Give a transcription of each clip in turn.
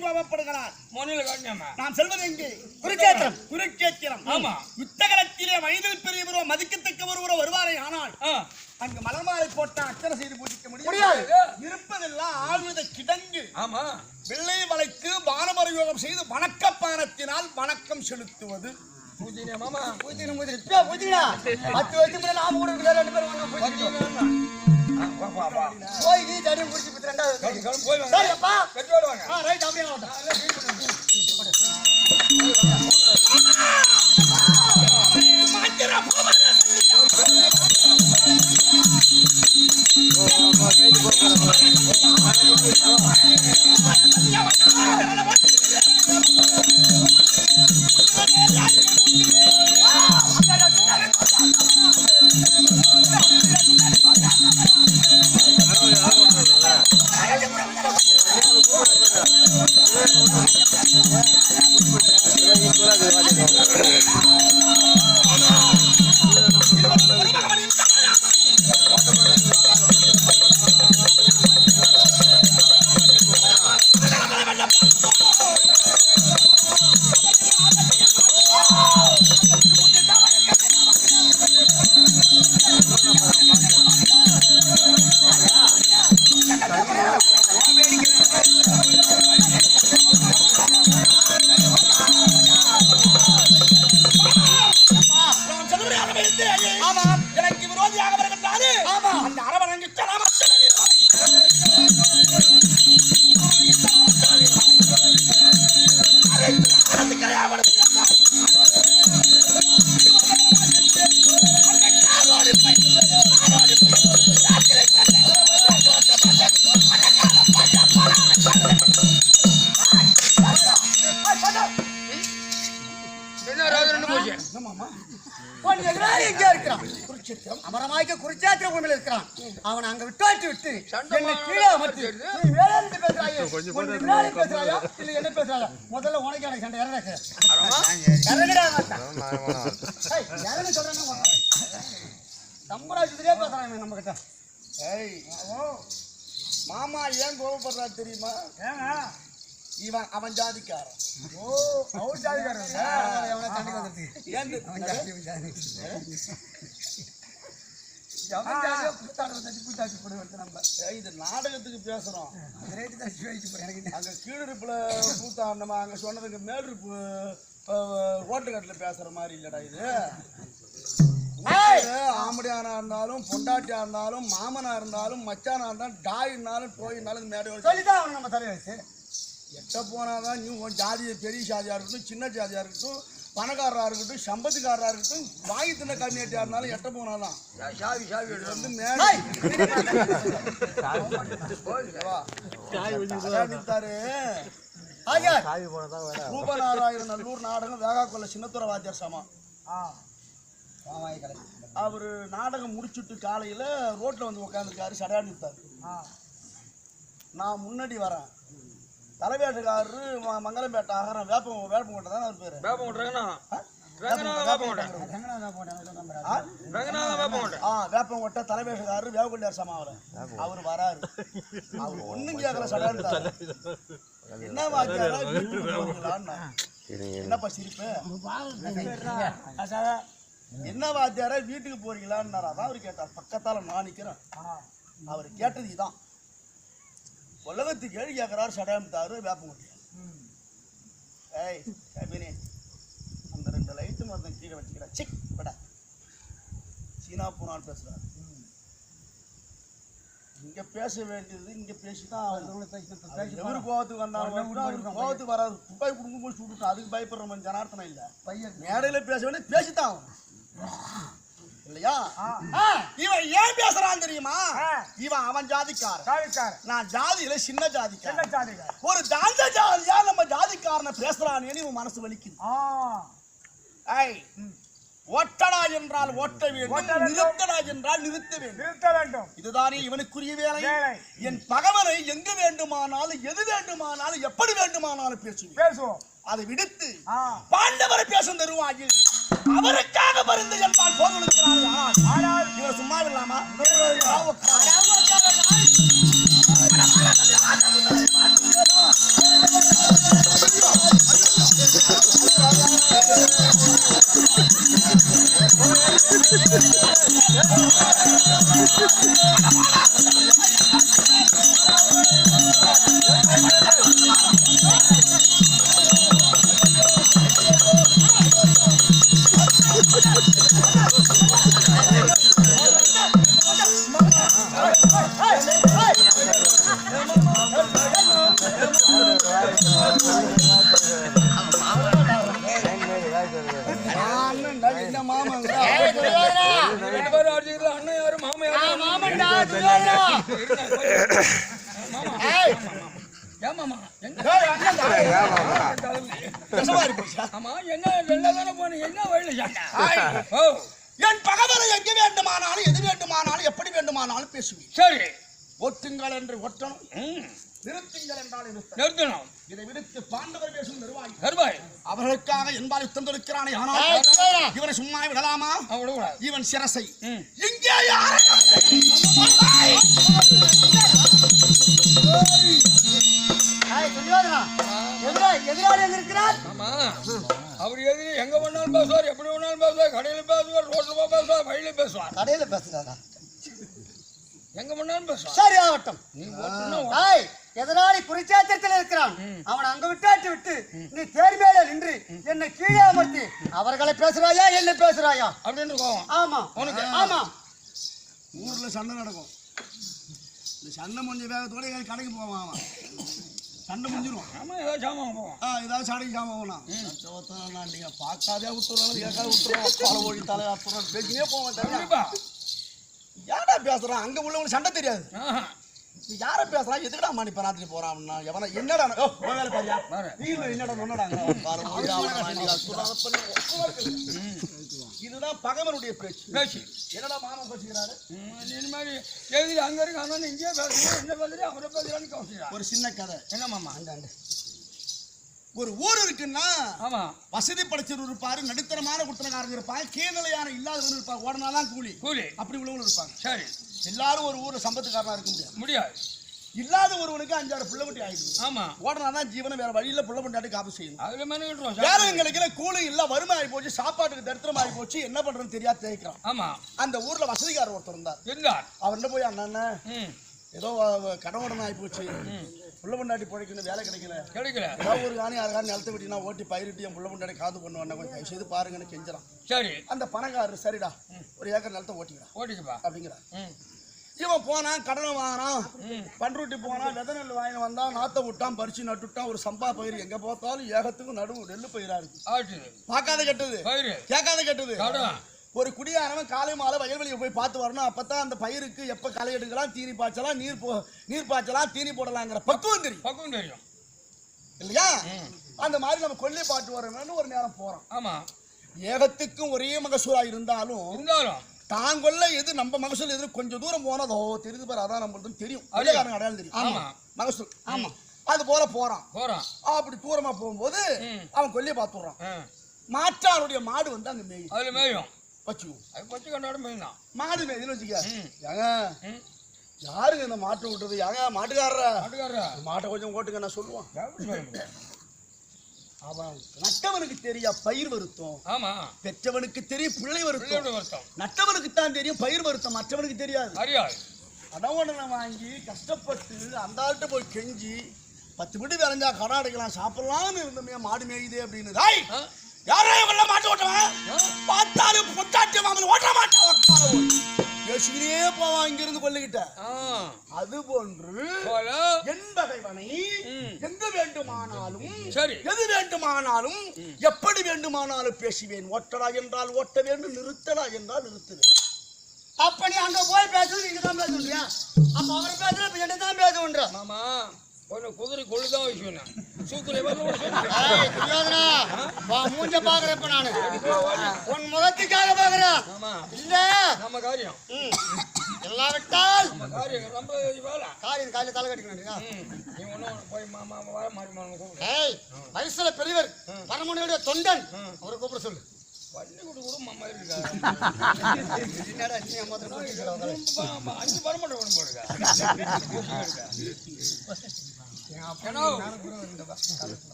ஏன் கோபப்படுகிறார்? நாம் செல்வது எங்கே? குருச்சேத்திரம். குருச்சேத்திரம். ஆமா. யுத்தகலத்திலே வயதில் பெரியவரோ மதிக்கத்தக்க ஒருவரோ வருவாரே, ஆனால் அங்கு மலர்மாலை போட்டா அர்ச்சனை செய்து பூஜிக்க முடியாது. இருப்பதெல்லாம் ஆழ்வத கிடங்கு. ஆமா. வெள்ளை வளைத்து பானமர யோகம் செய்து வணக்கப்பானத்தினால் வணக்கம் செலுத்துவது. மாமா போய் நீ தடி முடிச்சு எனக்கு விரோதியாக வருகின்றாரு. அந்த அரவணங்கு அமரமாய்க்க குருச்சேத்திர பூமியில் இருக்கிறான். அவன் அங்க விட்டு என்னை கீழே அமர்த்தி பேசுறாயா இல்ல என்ன பேசுறாயா? முதல்ல உனக்கு எனக்கு சண்டை இறங்கடா சொல்றேன். தம்பராஜ்லயே பேசுறாங்க நம்ம கிட்ட. மாமா ஏன் கோபப்படுறா தெரியுமா? இவன் அவன் ஜாதிக்காரன். அவர் ஜாதிக்காரன். இது நாடகத்துக்கு பேசுறோம். அங்க கீழிருப்புல கூத்தாண்டமா அங்க சொன்னதுக்கு மேலிருப்பு ஓட்டுக்கட்டுல பேசுற மாதிரி இல்லடா இது. ஆம்படியானா இருந்தாலும் பொண்டாட்டியா இருந்தாலும் மாமனா இருந்தாலும் மச்சானா இருந்தாலும் டாயினாலும் டோயினாலும் மேடையோட சொல்லிதான் நம்ம தலைவச்சு எட்ட போனாதான் நீ உன் ஜாதியை பெரிய ஜாதியா இருக்கட்டும் சின்ன ஜாதியா இருக்கட்டும் பணக்காரராக இருக்கட்டும் சம்பத்துக்காரராக இருக்கட்டும் வாங்கி தின்ன கம்மியாட்டியா இருந்தாலும் எட்ட போனாதான் சாவி சாவி வந்து மேலே ரூபநாராயண நல்லூர் நாடகம் வேகாக்கொள்ள சின்னத்துறை வாத்தியார் சமா. அவரு நாடகம் முடிச்சுட்டு காலையில ரோட்ல வந்து உட்காந்துருக்காரு. சடையாடித்தாரு. நான் முன்னாடி வரேன். தலைவேட்டுக்காரரு மங்கலம்பேட்டை ஆகிறேன். வேப்பங்கோட்டை தான் அவர் பேரு. வேப்பங்கோட்டை தலைவேட்டுக்காரரு வேவகொள்ளியார் சமாவில் அவர் வராரு. அவர் ஒண்ணும் கேட்கல. சடையாடித்தாரு. என்ன வாத்தியாரா என்னப்பா சிரிப்பு? என்ன வாத்தியாரா வீட்டுக்கு போறீங்களான்னு அதான் அவர் கேட்டார். பக்கத்தால நான் நிக்கிறேன். அவர் கேட்டது இதான். உலகத்துக்கு கேள்வி கேட்கிறாரு. சடையாமித்தாரு வேப்பங்கொட்டி. ஏய் கபினி அந்த 2 லைட்டு மருந்தம் கீழே வச்சுக்கிறேன். சிக் படா சீனா பூனால் பேசுறாரு. இங்க பேச வேண்டியது இங்க பேசிதான் எவரு கோவத்துக்கு வந்தாலும் கோவத்துக்கு வராது. துப்பாக்கி குடும்பம் போய் சுட்டுட்டோம். அதுக்கு பயப்படுற மாதிரி ஜனார்த்தனம் இல்ல. மேடையில பேச வேண்டிய பேசித்தான் இல்லையா? இவன் ஏன் பேசுறான் தெரியுமா? இவன் அவன் ஜாதிக்காரன். நான் ஜாதியில சின்ன ஜாதிக்காரன். ஒரு தாந்த ஜாதியா நம்ம ஜாதிக்காரனை பேசுறானே இவன் மனசு வலிக்குது. ஒட்டடா என்றால் ஒட்ட வேண்டும், நிறுத்தடா என்றால் நிறுத்த வேண்டும். இதுதானே இவனுக்குரிய வேலை. என் பகவனை எங்கு வேண்டுமானாலும் எது வேண்டுமானாலும் எப்படி வேண்டுமானாலும் பேசுவோம். அதை விடுத்து பாண்டவரை பேசும் தருவாயில் அவருக்காக மருந்து என்பால் போதும். இவர் சும்மா இல்லாமா ஏமாமா ஆமா என்ன வெள்ளதானே போன என்ன வழியில சாண்டா என் பகவரை எங்கு வேண்டுமானாலும் எது வேண்டுமானாலும் எப்படி வேண்டுமானாலும் பேசுவேன். சரி ஒட்டுங்கள் என்று ஒட்டணும், நிறுத்துங்கள் என்றால் நிறுத்தணும். இதை விடுத்து பாண்டவர் பேசும் நிர்வாகி அவர்களுக்காக என்பால் யுத்தம் தொடுக்கிறானே, ஆனால் இவனை சும்மா விடலாமா? இவன் சிரசை இங்கே எதிராளி இருக்கிறார். அவர் எதிரி எங்க வேணாலும் பேசுவார், எப்படி வேணாலும் பேசுவார், கடையில பேசுவார், ரோட்ல பேசுவார், வழியில பேசுவார். கடையில பேசுறாரா? எங்க வேணாலும் பேசுவார். சரி ஆகட்டும். எதிராளி குருச்சேத்திரத்தில் இருக்கிறான். அவன் அங்க விட்டு நீ தேர் மேல நின்று என்னை கீழே அமர்த்தி அவர்களை பேசுறாயா என்ன பேசுறாயா அப்படின்னு கோவம். ஆமா உனக்கு ஆமா. ஊர்ல சண்டை நடக்கும். இந்த சண்டை முடிஞ்ச வேகத்தோட கடைக்கு போவான். அவன் சண்டை முடிஞ்சிடும். ஆமா ஏதாவது சாமான் போவோம். ஏதாவது சாடைக்கு சாமான் போனா நீங்க பார்க்காதே விட்டுறாங்க, கேட்காத விட்டுறாங்க, பாலை ஓடி தலையா பேசினே போவான். யாரா பேசுறான்? அங்க உள்ளவங்களுக்கு சண்டை தெரியாது. யார பேசுறான்? எதுக்கடா மணி பராத்திரி போறான்? எவனா என்னடா வேலை பாரியா என்னடா இதுதான் பகவனுடைய பேச்சு. என்னடா மாமா பேசுகிறாரு? இந்த மாதிரி எதிரி அங்க இருக்கு, ஆனா இங்கே பேசுறேன், என்ன பேசுறேன், அவரை பேசுறான்னு கவனிக்கிறான். ஒரு சின்ன கதை. என்ன மாமா? ஒரு ஊர் இருக்குன்னா ஆமா வசதி படைச்சவர் இருப்பாரு, நடுத்தரமான குடுத்தனக்காரங்க இருப்பாங்க, கீழ்நிலையான இல்லாதவங்க இருப்பாங்க, ஓடனாலாம் கூலி அப்படி உள்ளவங்க இருப்பாங்க. சரி, எல்லாரும் ஒரு ஊர்ல சம்பத்துக்காரனா இருக்க முடியாது. இல்லாத ஒருவனுக்கு 5-6 பிள்ளை குட்டி ஆயிடுது. ஆமா, ஓடனாதான் ஜீவனம், வேற வழியில பிள்ளை குட்டியாட்டி காப்பு செய்யணும். அதுல மெனக்கிட்டுறோம். வேற எங்களுக்கு கூலி இல்ல, வறுமை ஆகி போச்சு, சாப்பாட்டுக்கு தரித்திரம் ஆகி போச்சு, என்ன பண்றதுன்னு தெரியாது தேய்க்கிறான். ஆமா, அந்த ஊர்ல வசதிக்காரர் ஒருத்தர் இருந்தார். அவர்கிட்ட போய் அண்ணன் ஏதோ கடவுடன் ஆகி போச்சு, புள்ள பொண்டாட்டி பிழைக்கணும், வேலை கிடைக்கல, ஏதாவது ஒரு காணி 6 காணி நிலத்தை விட்டினா ஓட்டி பயிரிட்டு என் புள்ள பொண்டாட்டி காது பண்ண வேண்டாம், கொஞ்சம் தயவு செய்து பாருங்கன்னு கெஞ்சிறான். சரி, அந்த பணக்காரர் சரிடா 1 ஏக்கர் நிலத்தை ஓட்டிக்கப்பா அப்படிங்கிறார். இவன் போனான், கடனை வாங்கினான், பண்ருட்டி போனான், விதை நெல் வாங்கி வந்தான், நாத்தை விட்டான், பறிச்சு நட்டுட்டான். ஒரு சம்பா பயிர் எங்க பார்த்தாலும் ஏகத்துக்கும் நடுவு நெல்லு பயிரா இருக்கு. பார்க்காத கெட்டது, கேட்காத கெட்டது. ஒரு குடியானவன் காலை மாலை வயல்வெளியை போய் பார்த்து வரணும். அப்பதான் அந்த பயிருக்கு எப்ப களை எடுக்கலாம், தீனி பாய்ச்சலாம், நீர் பாய்ச்சலாம், தீனி போடலாங்கிற பக்குவம் தெரியும் இல்லையா? அந்த மாதிரி நம்ம கொல்லி பாட்டு வரோம்னு ஒரு நேரம் போறோம். ஆமா, ஏகத்துக்கும் ஒரே மகசூலா இருந்தாலும் தாங்கொல்ல எது நம்ம மகசூல் எது கொஞ்சம் தூரம் போனதோ தெரியுது பாரு, அதான் நம்மளுக்கு தெரியும், அடையாளம் தெரியும். ஆமா, மகசூல். ஆமா, அது போல போறான். அப்படி தூரமா போகும்போது அவன் கொல்லியை பார்த்துடுறான். மாற்றாருடைய மாடு வந்து அங்க மேயும். அதுல மேயும் மாடு மேய்துன்னு வச்சுக்க. ஏங்க யாருங்க இந்த மாட்டை விட்டுறது? ஏங்க மாட்டுக்காரரா மாட்டை கொஞ்சம் ஓட்டுங்க நான் சொல்லுவான். அவன் நட்டவனுக்கு தெரியா பயிர் வருத்தம், பெற்றவனுக்கு தெரியும் பிள்ளை வருத்தம், நட்டவனுக்கு தான் தெரியும் பயிர் வருத்தம், மற்றவனுக்கு தெரியாது. அடவனை வாங்கி கஷ்டப்பட்டு அந்த ஆள்கிட்ட போய் கெஞ்சி 10 வீடு விளைஞ்சா கடை அடைக்கலாம் சாப்பிடலாம்னு இருந்தோமே, மாடு மேயுதே அப்படின்னு. யாரையும் மாட்டு ஓட்டுவேன் பார்த்தாலும் பொட்டாட்டி மாமன் ஓட்ட மாட்டான், பேசிக்கிட்டே போவான் இங்கிருந்து கொல்லிக்கிட்ட. அது போன்று என் பகைவனை எங்கு வேண்டுமானாலும் எது வேண்டுமானாலும் எப்படி வேண்டுமானாலும் பேசுவேன். ஓட்டடா என்றால் ஓட்ட வேண்டும், நிறுத்தடா என்றால் நிறுத்துவேன். அப்ப நீ அங்க போய் பேசுறது இங்கதான் பேசுறியா? அப்ப அவர் பேசுற இப்ப என்ன தான் பேசுன்ற? மாமா குதிரை கொள்ளுதான் வச்சுக்கணும், சூக்குல மூஞ்ச பாக்குறப்ப நானு உன் முகத்துக்காக பாக்குறேன். இல்ல நம்ம காரியம் எல்லாம் விட்டால் காரியம் ரொம்ப காரியம் காலையில தலை கட்டிக்கணும். நீ ஒன்னும் போய் மாமா வர மாறி வயசுல பெரியவர் பரமனுடைய தொண்டன் அவரை கூப்பிட சொல்லு. வண்டி கூட கூட மாமா இருக்கா 5 பரமட்டம் ஒன்று போடுங்க.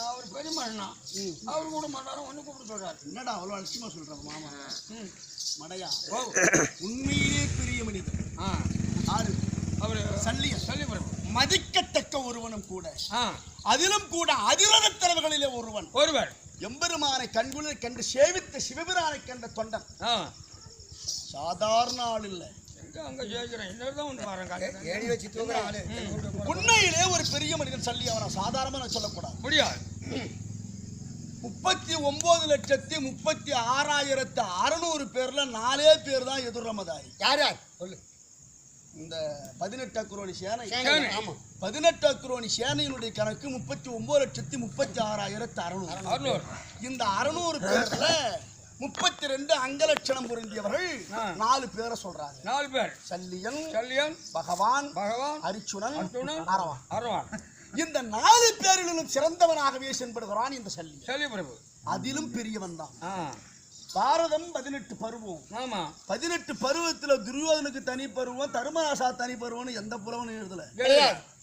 அவர் பெரிய மண்ணா அவரு கூட மாட்டாரும் ஒண்ணு கூப்பிட்டு சொல்றாரு. என்னடா அவ்வளவு அலட்சியமா சொல்றாங்க மாமா? மடையா உண்மையிலே பெரிய மனிதன் அவரு சல்லியம் மதிக்கத்தக்க ஒருவனும் கூட, அதிலும் கூட அதிரத தலைவர்களிலே ஒருவர் எம்பெருமானை கண்குளிர் கண்டு சேவித்த சிவபிரானை கண்ட தொண்டன். சாதாரண ஆள் இல்லை. உண்மையிலே ஒரு பெரிய மனிதன் சல்லி, அவனை சாதாரணமா சொல்லக்கூடாது, முடியாது. 39,36,600 பேர்ல 4 பேர் தான் எதிர் ரமதாரி. யார்? சொல்லு. இந்த 18 அக்ரோனி சேனை, ஆமா 18 அக்ரோனி சேனையினுடைய கணக்கு 39,36,600. இந்த 600 பேர்ல 32 அங்கலட்சணம் பொருந்தியவர்கள் 4 பேரை சொல்றாங்க. 4 பேர். சல்லியன், பகவான், அரிச்சுனன், அரவான். இந்த 4 பேரிலும் சிறந்தவனாகவே சென்படுகிறான் இந்த சல்லி பிரபு. அதிலும் பெரியவன் தான். பாரதம் 18 பருவம். ஆமா 18 பருவத்துல துரியோதனுக்கு தனி பருவம், தர்மராசா தனி பருவம் எந்த புலவனும் எழுதல.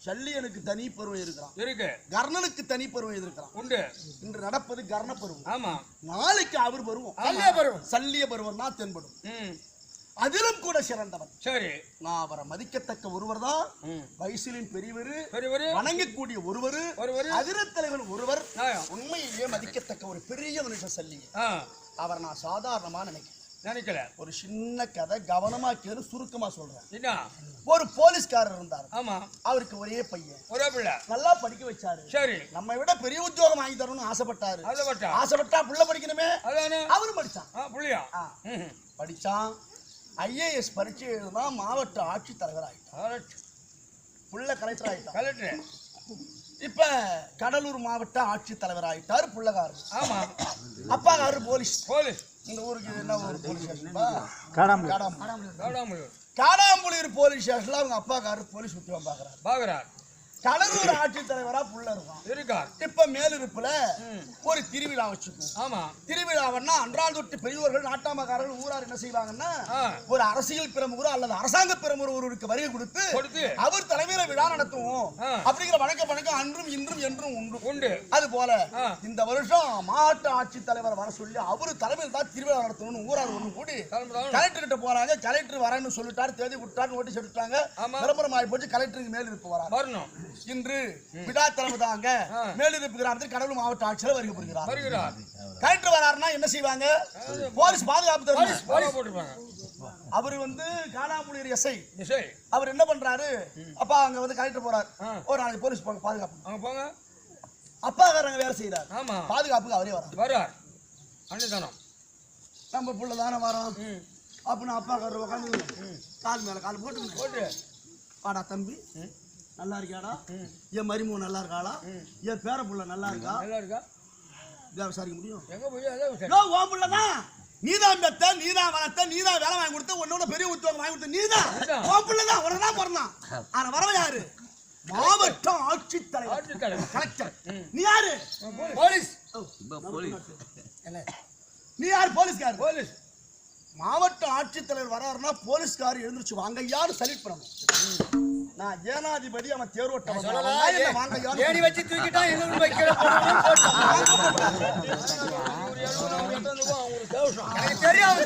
சல்லியனுக்கு தனி பருவம் இருக்கு, கர்ணனுக்கு தனி பருவம் இருக்கிறான் உண்டு. இன்று நடப்பது கர்ண பருவம். ஆமா நாளைக்கு அவர் பருவம் சல்லிய பருவம் தான் தென்படும். அதிலும் கூட சிறந்தவன். சரி நான் அவரை மதிக்கத்தக்க ஒருவர் தான். வயசிலின் பெரியவர், வணங்கக்கூடிய ஒருவர், அதிரத்தலைவன் ஒருவர், உண்மையிலேயே மதிக்கத்தக்க ஒரு பெரிய மனுஷன் சல்லி. அவர் நான் சாதாரணமா நினைக்கல. ஒரு சின்ன கதை கவனமா கேளு, சுருக்கமா சொல்றேன். ஒரு போலீஸ்காரர் இருந்தார். ஆமா அவருக்கு ஒரே பையன், ஒரே பிள்ளை. நல்லா படிக்க வச்சாரு. சரி நம்ம விட பெரிய உத்தியோகம் வாங்கி தரணும்னு ஆசைப்பட்டா புள்ள படிக்கணுமே, அவரும் படிச்சான். படிச்சான் IAS பரீட்சை எழுதுனா மாவட்ட ஆட்சித்தலைவர் ஆயிட்டான். புள்ள கலெக்டர் ஆயிட்டான். இப்ப கடலூர் மாவட்ட ஆட்சித்தலைவர் ஆயிட்டாரு புள்ளகாரர். ஆமா அப்பாகாரு போலீஸ். இந்த ஊருக்கு என்ன ஒரு போலீஸ் ஸ்டேஷன்? காடாம்புலியூர் போலீஸ் ஸ்டேஷன்ல அவங்க அப்பாக்காரு போலீஸ் உத்தியோகம் பாக்குறாரு. கடலூர் ஆட்சித்தலைவரா புள்ள இருக்கான். இப்ப மேலிருப்புல ஒரு திருவிழா வச்சுக்கும். ஆமா திருவிழாவன்னா அன்றால் தொட்டு பெரியவர்கள் நாட்டாமக்காரர்கள் ஊரார் என்ன செய்வாங்கன்னா ஒரு அரசியல் பிரமுகர் அல்லது அரசாங்க பிரமுகர் ஒருவருக்கு வருகை கொடுத்து அவர் தலைமையில விழா நடத்துவோம் அப்படிங்கிற வழக்கம் அன்றும் இன்றும் என்றும் உண்டு. அது போல இந்த வருஷம் மாவட்ட ஆட்சித்தலைவர் வர சொல்லி அவரு தலைமையில் தான் திருவிழா நடத்தணும்னு ஊரார் ஒண்ணு கூடி கலெக்டர் கிட்ட போறாங்க. கலெக்டர் வரேன்னு சொல்லிட்டாரு, தேதி விட்டாரு, நோட்டீஸ் எடுத்தாங்க, விளம்பரம் ஆகி போச்சு. கலெக்டருக்கு மேலிருப்பு வரணும். இன்று விழா தலைமைதாங்க மேலிருப்பு கிராமத்தில் கடலூர் மாவட்ட ஆட்சியர் வருகை புரிகிறார். கலெக்டர் வராருன்னா என்ன செய்வாங்க? போலீஸ் பாதுகாப்பு. அவரு காடாம்புலியூர் SI. அவர் என்ன பண்றாரு? அப்பா அங்க கலெக்டர் போறாரு, ஒரு நாளைக்கு போலீஸ் பாதுகாப்பு போங்க. அப்பாக்காரங்க வேலை செய்யறாரு, பாதுகாப்புக்கு அவரே வரார். நம்ம புள்ள தானே வரோம் அப்படின்னு அப்பாக்காரர் உட்காந்து கால் மேல கால் போட்டு பாடா தம்பி நல்லா இருக்கியாடா, என் மருமக நல்லா இருக்காளா, என் பேர புள்ள நல்லா இருக்கா விசாரிக்க முடியும். நீதான் பெத்த, நீதான் வளர்த்த, நீதான் வேலை வாங்கி கொடுத்த, உன்னோட பெரிய உத்தியோகம் வாங்கி கொடுத்த நீதான். உன் பிள்ளைதான் உனதான் பிறந்தான். ஆனா வரவன் யாரு? மாவட்ட ஆட்சித்தலைவர் கலெக்டர். நீ யாரு? போலீஸ். நீ யாரு? போலீஸ்கார். போலீஸ் மாவட்ட ஆட்சித்தலைவர் வராருன்னா போலீஸ்கார் எழுந்திருச்சு வாங்க யாரு சல்யூட் பண்ணணும். நான் ஜனாதிபதி, அவன் தேரோட்டம் ஏணி வச்சு தூக்கிட்டா தெரியும்.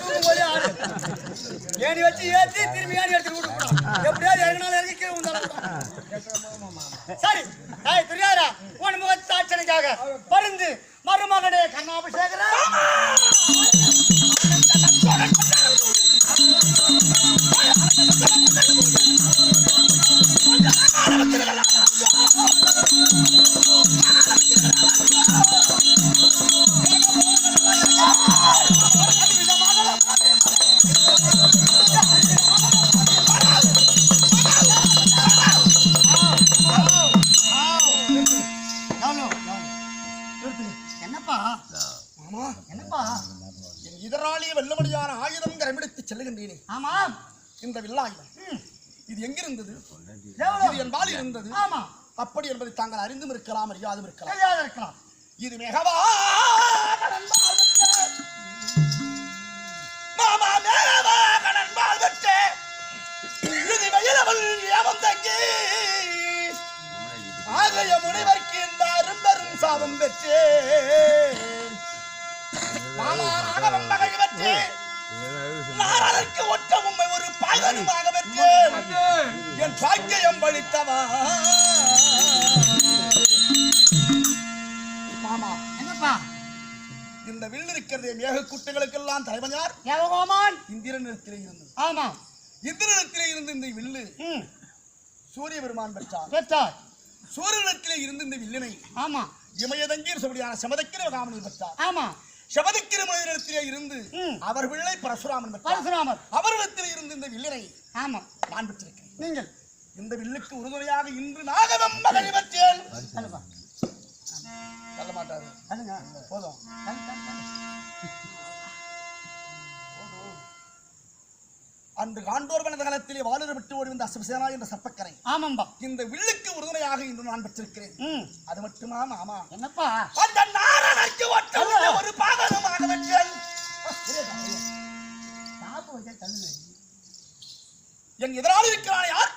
ஏணி வச்சு ஏற்றி திரும்பி ஏணி எடுத்து கொடுக்கணும். எப்படியாவது இறங்கினாலும் இறங்கி கீழே வந்தாலும் சரி. தெரியாதா உன் முகத்து சாட்சனுக்காக பருந்து மருமகனே கண்ணாபிஷேகரா வெள்ளமடியான ஆயுதம் கரம்பிடித்து செல்லுகின்றேனே. ஆமாம் இந்த வில்லாயுதம் இது எங்கிருந்தது? இது என்பால் இருந்தது. அப்படி என்பதை தாங்கள் அறிந்தும் இருக்கலாம், அறியாதும் இருக்கலாம். இது மிகவா முனிவர்க்கு இந்த அரும்பெரும் சாபம் பெற்றே ஒட்ட உண்மை ஒரு பாகனமாக பெற்றேன். என் பாக்கியம் பழித்தவா. மாமா என்னப்பா இந்த வில் இருக்கிறது மேக கூட்டங்களுக்கெல்லாம் தலைவன் யார்? இந்திரனிடத்திலே இருந்தது. ஆமா இந்திரனிடத்திலே இருந்து இந்த வில்லு சூரிய பெருமான் பெற்றார். சூரியனிடத்திலே இருந்து இந்த வில்லினை ஆமா இமயதங்கீர் சொல்லியான சமதக்கிர காமனில் பெற்றார். ஆமா சபதிக்கிற மனிதனிடத்திலே இருந்து அவர் பிள்ளை பரசுராமன் பெற்றார். பரசுராமர் அவரிடத்தில் இருந்து இந்த வில்லினை ஆமா நான் பெற்றிருக்கிறேன். நீங்கள் இந்த வில்லுக்கு உறுதுணையாக இன்று நாகவெம்ப கழிவற்றேன். சொல்லுப்பா சொல்ல மாட்டாரு. சொல்லுங்க போதும். அன்று காண்டோர் வனத காலத்திலே வாலிர விட்டு ஓடி வந்த அசுபசேனா என்ற சர்ப்பக்கரை ஆமாம்பா இந்த வில்லுக்கு உறுதுணையாக இன்று நான் பெற்றிருக்கிறேன். அது மட்டுமா மாமா, என்னப்பா அந்த நாரணனுக்கு ஒட்ட ஒரு பாகனமாக வென்றேன். என் எதிராளி இருக்கிறான் யார்?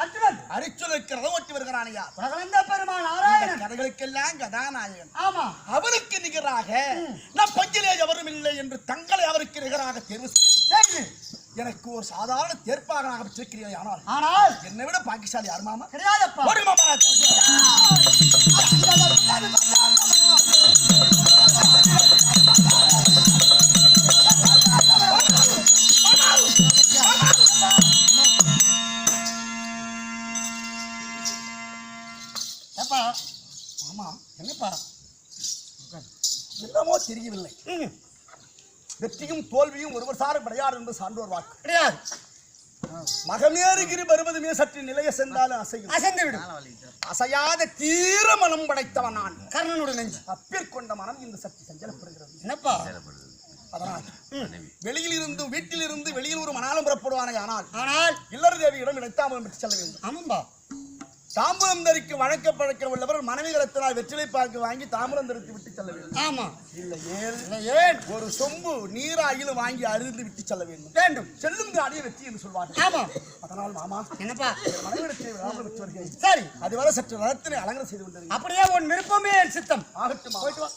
அர்ஜுனன். அரிச்சொல் இருக்கிறத ஒட்டி வருகிறான் யார்? பிரகலந்த பெருமாள் நாராயணன். கதைகளுக்கெல்லாம் கதாநாயகன். ஆமா அவருக்கு நிகராக நம் பங்கிலே எவரும் இல்லை என்று தங்களை அவருக்கு நிகராக தேர்வு செய்து எனக்கு ஒரு சாதாரண தேர்ப்பாக பெற்றிருக்கிறேன். ஆனால் என்னை விட பாக்கியசாலி யார் மாமா? கிடையாதப்பா. ஒரு மாமா ஆமா என்னப்பா என்னமோ தெரியவில்லை. வெற்றியும் தோல்வியும் ஒருவர் சார விளையாடு என்று சான்றோர் வாக்கு கிடையாது. மகமேறுகிற வருவதுமே சற்று நிலைய சென்றாலும் அசையும். அசைந்து விடும். அசையாத தீர மனம் படைத்தவன் நான். கர்ணனுடைய நெஞ்சு அப்பிற்கொண்ட மனம் இந்த சக்தி சஞ்சலப்படுகிறது. என்னப்பா அதனால் வெளியில் இருந்து வீட்டில் இருந்து வெளியில் ஒரு மணாலம் புறப்படுவானே. ஆனால் இல்லற தேவியிடம் இடைத்தாமலம் பெற்று செல்ல வேண்டும். ஆமாம்பா. தாம்பூலம் தரிக்கு வழக்க பழக்கம் உள்ளவர் மனைவிகளத்தினால் வெற்றிலை பாக்கு வாங்கி தாம்பூலம் தரித்து விட்டு செல்ல வேண்டும். ஆமா ஏன் ஒரு சொம்பு நீராயிலும் வாங்கி அருந்து விட்டு செல்ல வேண்டும். செல்லும் தாடிய வெற்றி என்று சொல்வார்கள். ஆமா. அதனால் மாமா என்னப்பா மனைவிடத்தை விடாமல் பெற்று வருகிறேன். சரி அதுவரை சற்று ரதத்தினை அலங்கரம் செய்து கொண்டிருக்கிறேன். அப்படியே உன் விருப்பமே என் சித்தம். ஆகட்டும், போயிட்டு வா.